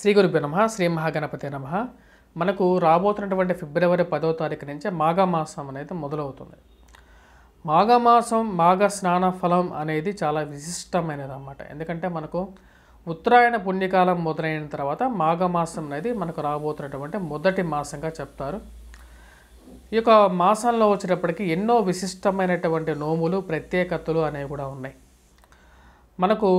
శ్రీ గురుభ్యో నమః. శ్రీ మహాగణపతే నమః. మనకు రాబోతున్నటువంటి ఫిబ్రవరి 10వ తారీఖు నుంచి మాఘమాసం అనేది మొదలవుతుంది. మాఘమాసం మాఘ స్నాన ఫలం అనేది చాలా విశిష్టమైనది అన్నమాట. ఎందుకంటే మనకు ఉత్తరాయణ పుణ్యకాలం మొదలైన తర్వాత మాఘమాసం అనేది మనకు రాబోతున్నటువంటి మొదటి మాసంగా చెప్తారు. ఈ యొక్క మాసంలో వచ్చేటప్పటికి ఎన్నో విశిష్టమైనటువంటి నోములు ప్రత్యేకతలు అనేవి కూడా ఉన్నాయి. మనకు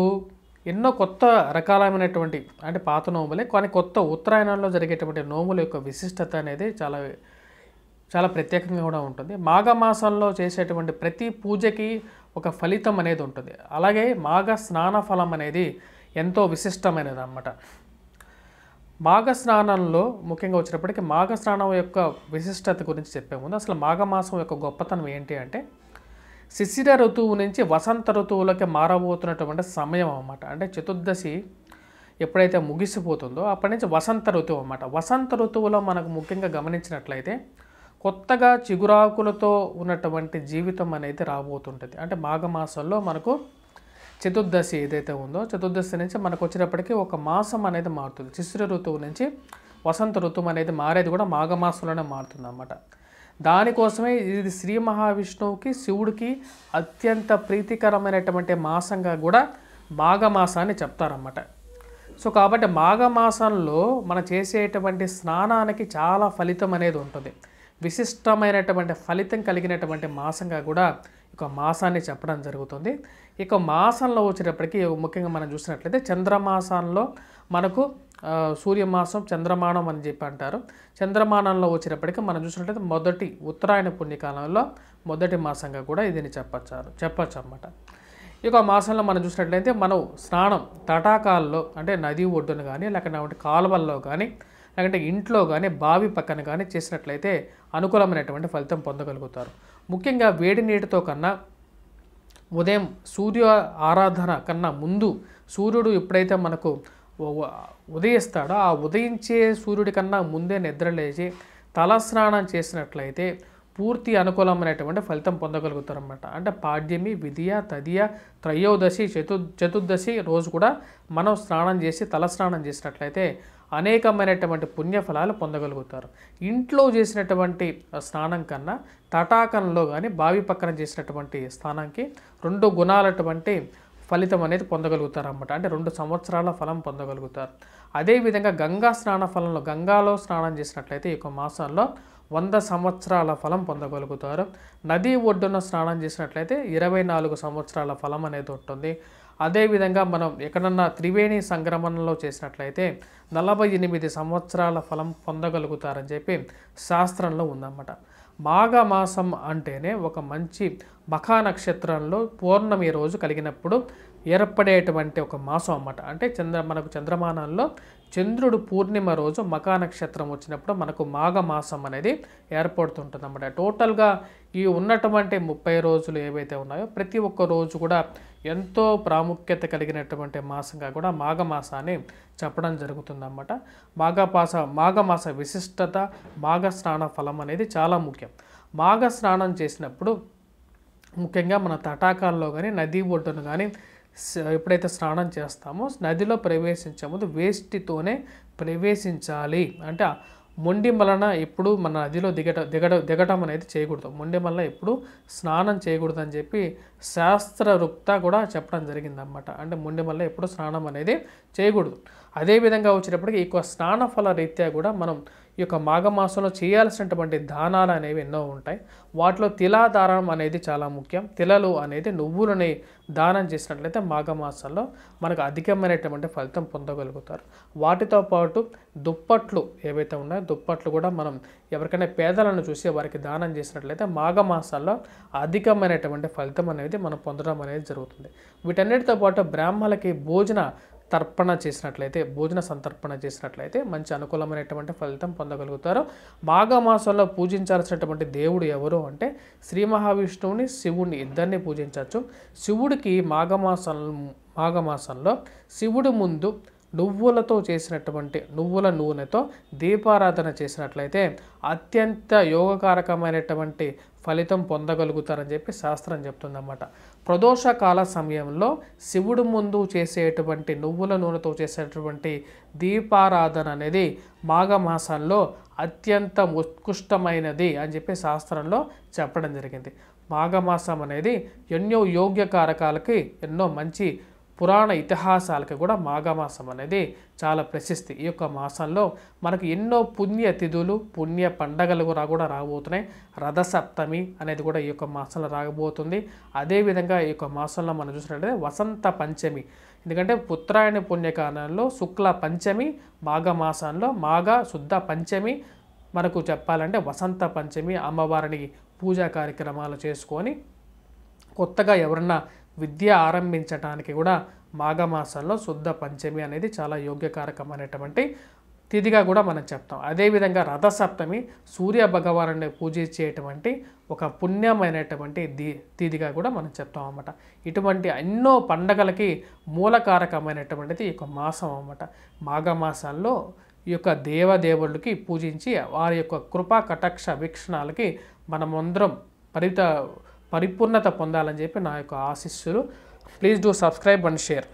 ఎన్నో కొత్త రకాలైనటువంటి అంటే పాత నోములే కానీ కొత్త ఉత్తరాయణంలో జరిగేటువంటి నోముల యొక్క విశిష్టత అనేది చాలా చాలా ప్రత్యేకంగా కూడా ఉంటుంది. మాఘమాసంలో చేసేటువంటి ప్రతి పూజకి ఒక ఫలితం అనేది ఉంటుంది. అలాగే మాఘ స్నాన ఫలం అనేది ఎంతో విశిష్టమైనది అన్నమాట. మాఘ స్నానంలో ముఖ్యంగా వచ్చేటప్పటికి మాఘ స్నానం యొక్క విశిష్టత గురించి చెప్పే ముందు అసలు మాఘమాసం యొక్క గొప్పతనం ఏంటి అంటే శిశిర ఋతువు నుంచి వసంత ఋతువులోకి మారబోతున్నటువంటి సమయం అన్నమాట. అంటే చతుర్దశి ఎప్పుడైతే ముగిసిపోతుందో అప్పటి నుంచి వసంత ఋతువు అన్నమాట. వసంత ఋతువులో మనకు ముఖ్యంగా గమనించినట్లయితే కొత్తగా చిగురాకులతో ఉన్నటువంటి జీవితం అనేది రాబోతుంటుంది. అంటే మాఘమాసంలో మనకు చతుర్దశి ఏదైతే ఉందో చతుర్దశి నుంచి మనకు వచ్చేటప్పటికి ఒక మాసం అనేది మారుతుంది. శిశిర ఋతువు నుంచి వసంత ఋతువు అనేది మారేది కూడా మాఘమాసంలోనే మారుతుంది అన్నమాట. దానికోసమే ఇది శ్రీ మహావిష్ణువుకి శివుడికి అత్యంత ప్రీతికరమైనటువంటి మాసంగా కూడా మాఘమాసాన్ని చెప్తారన్నమాట. సో కాబట్టి మాఘమాసంలో మనం చేసేటువంటి స్నానానికి చాలా ఫలితం అనేది ఉంటుంది. విశిష్టమైనటువంటి ఫలితం కలిగినటువంటి మాసంగా కూడా ఇక మాసాన్ని చెప్పడం జరుగుతుంది. ఇక మాసంలో వచ్చేటప్పటికి ముఖ్యంగా మనం చూసినట్లయితే చంద్రమాసంలో మనకు సూర్యమాసం చంద్రమానం అని చెప్పి అంటారు. చంద్రమానంలో వచ్చేటప్పటికి మనం చూసినట్లయితే మొదటి ఉత్తరాయణ పుణ్యకాలంలో మొదటి మాసంగా కూడా దీన్ని చెప్పచ్చు అన్నమాట. ఇక మాసంలో మనం చూసినట్లయితే మనం స్నానం తటాకాల్లో అంటే నది ఒడ్డున కానీ లేకపోతే కాలువల్లో కానీ లేకంటే ఇంట్లో కానీ బావి పక్కన కానీ చేసినట్లయితే అనుకూలమైనటువంటి ఫలితం పొందగలుగుతారు. ముఖ్యంగా వేడి నీటితో కన్నా ఉదయం సూర్య ఆరాధన కన్నా ముందు సూర్యుడు ఎప్పుడైతే మనకు ఉదయిస్తాడో ఆ ఉదయించే సూర్యుడి కన్నా ముందే నిద్రలేచి తలస్నానం చేసినట్లయితే పూర్తి అనుకూలమైనటువంటి ఫలితం పొందగలుగుతారన్నమాట. అంటే పాడ్యమి విధియ తదియ త్రయోదశి చతుర్దశి రోజు కూడా మనం స్నానం చేసి తలస్నానం చేసినట్లయితే అనేకమైనటువంటి పుణ్యఫలాలు పొందగలుగుతారు. ఇంట్లో చేసినటువంటి స్నానం కన్నా తటాకంలో కానీ బావి పక్కన చేసినటువంటి స్నానానికి 2 గుణాలటువంటి ఫలితం అనేది పొందగలుగుతారు అన్నమాట. అంటే 2 సంవత్సరాల ఫలం పొందగలుగుతారు. అదేవిధంగా గంగా స్నాన ఫలంలో గంగాలో స్నానం చేసినట్లయితే ఈ మాసాల్లో 100 సంవత్సరాల ఫలం పొందగలుగుతారు. నది ఒడ్డున స్నానం చేసినట్లయితే 24 సంవత్సరాల ఫలం అనేది ఉంటుంది. అదేవిధంగా మనం ఎక్కడన్నా త్రివేణి సంక్రమణలో చేసినట్లయితే 48 సంవత్సరాల ఫలం పొందగలుగుతారని చెప్పి శాస్త్రంలో ఉందన్నమాట. మాఘమాసం అంటేనే ఒక మంచి మఖా నక్షత్రంలో పౌర్ణమి రోజు కలిగినప్పుడు ఏర్పడేటువంటి ఒక మాసం అన్నమాట. అంటే మనకు చంద్రమానంలో చంద్రుడు పూర్ణిమ రోజు మఖా నక్షత్రం వచ్చినప్పుడు మనకు మాఘమాసం అనేది ఏర్పడుతుంటుంది అన్నమాట. టోటల్గా ఈ ఉన్నటువంటి 30 రోజులు ఏవైతే ఉన్నాయో ప్రతి ఒక్క రోజు కూడా ఎంతో ప్రాముఖ్యత కలిగినటువంటి మాసంగా కూడా మాఘమాసాన్ని చెప్పడం జరుగుతుందన్నమాట. మాఘమాస విశిష్టత మాఘ స్నాన ఫలం అనేది చాలా ముఖ్యం. మాఘ స్నానం చేసినప్పుడు ముఖ్యంగా మన తటాకాల్లో కానీ నది ఒడ్డును కానీ ఎప్పుడైతే స్నానం చేస్తామో నదిలో ప్రవేశించే ముందు వేష్టితోనే ప్రవేశించాలి. అంటే మొండి వలన ఎప్పుడు మన నదిలో దిగటం అనేది చేయకూడదు. మొండి వలన ఎప్పుడు స్నానం చేయకూడదు అని చెప్పి శాస్త్రవృక్త కూడా చెప్పడం జరిగిందన్నమాట. అంటే మొండి వల్ల ఎప్పుడు స్నానం అనేది చేయకూడదు. అదేవిధంగా వచ్చేటప్పటికి ఈ స్నాన ఫల రీత్యా కూడా మనం ఈ యొక్క మాఘమాసంలో చేయాల్సినటువంటి దానాలు అనేవి ఎన్నో ఉంటాయి. వాటిలో తిలాదానం అనేది చాలా ముఖ్యం. తిలలు అనేది నువ్వులని దానం చేసినట్లయితే మాఘమాసంలో మనకు అధికమైనటువంటి ఫలితం పొందగలుగుతారు. వాటితో పాటు దుప్పట్లు ఏవైతే ఉన్నాయో దుప్పట్లు కూడా మనం ఎవరికైనా పేదలను చూసి వారికి దానం చేసినట్లయితే మాఘమాసాల్లో అధికమైనటువంటి ఫలితం అనేది మనం పొందడం అనేది జరుగుతుంది. వీటన్నిటితో పాటు బ్రాహ్మణులకి భోజన సంతర్పణ చేసినట్లయితే మంచి అనుకూలమైనటువంటి ఫలితం పొందగలుగుతారు. మాఘమాసంలో పూజించాల్సినటువంటి దేవుడు ఎవరు అంటే శ్రీ మహావిష్ణువుని శివుడిని ఇద్దరిని పూజించవచ్చు. శివుడికి మాఘమాసంలో శివుడి ముందు నువ్వులతో చేసినటువంటి నువ్వుల నూనెతో దీపారాధన చేసినట్లయితే అత్యంత యోగకారకమైనటువంటి ఫలితం పొందగలుగుతారని చెప్పి శాస్త్రం చెప్తుందన్నమాట. ప్రదోషకాల సమయంలో శివుడు ముందు చేసేటువంటి నువ్వుల నూనెతో చేసేటువంటి దీపారాధన అనేది మాఘమాసంలో అత్యంత ఉత్కృష్టమైనది అని చెప్పి శాస్త్రంలో చెప్పడం జరిగింది. మాఘమాసం అనేది ఎన్నో యోగ్యకారకాలకి ఎన్నో మంచి పురాణ ఇతిహాసాలకి కూడా మాఘమాసం అనేది చాలా ప్రశస్తి. ఈ యొక్క మాసంలో మనకు ఎన్నో పుణ్య తిథులు పుణ్య పండగలు కూడా రాబోతున్నాయి. రథసప్తమి అనేది కూడా ఈ యొక్క మాసంలో రాబోతుంది. అదేవిధంగా ఈ యొక్క మాసంలో మనం చూసినట్లయితే వసంత పంచమి, ఎందుకంటే ఉత్తరాయణ పుణ్యకాలంలో శుక్ల పంచమి, మాఘమాసంలో మాఘ శుద్ధ పంచమి, మనకు చెప్పాలంటే వసంత పంచమి అమ్మవారిని పూజా కార్యక్రమాలు చేసుకొని కొత్తగా ఎవరన్నా విద్య ఆరంభించడానికి కూడా మాఘమాసంలో శుద్ధ పంచమి అనేది చాలా యోగ్యకారకమైనటువంటి తిథిగా కూడా మనం చెప్తాం. అదేవిధంగా రథసప్తమి సూర్య భగవాను పూజించేటువంటి ఒక పుణ్యమైనటువంటి తిథిగా కూడా మనం చెప్తాం అన్నమాట. ఇటువంటి ఎన్నో పండగలకి మూలకారకమైనటువంటిది ఈ యొక్క మాసం అన్నమాట. మాఘమాసంలో ఈ యొక్క దేవదేవుళ్ళకి పూజించి వారి యొక్క కృపా కటాక్ష వీక్షణాలకి మనమందరం పరిపూర్ణత పొందాలని చెప్పి నా యొక్క ఆశీస్సులు. Please do subscribe and share.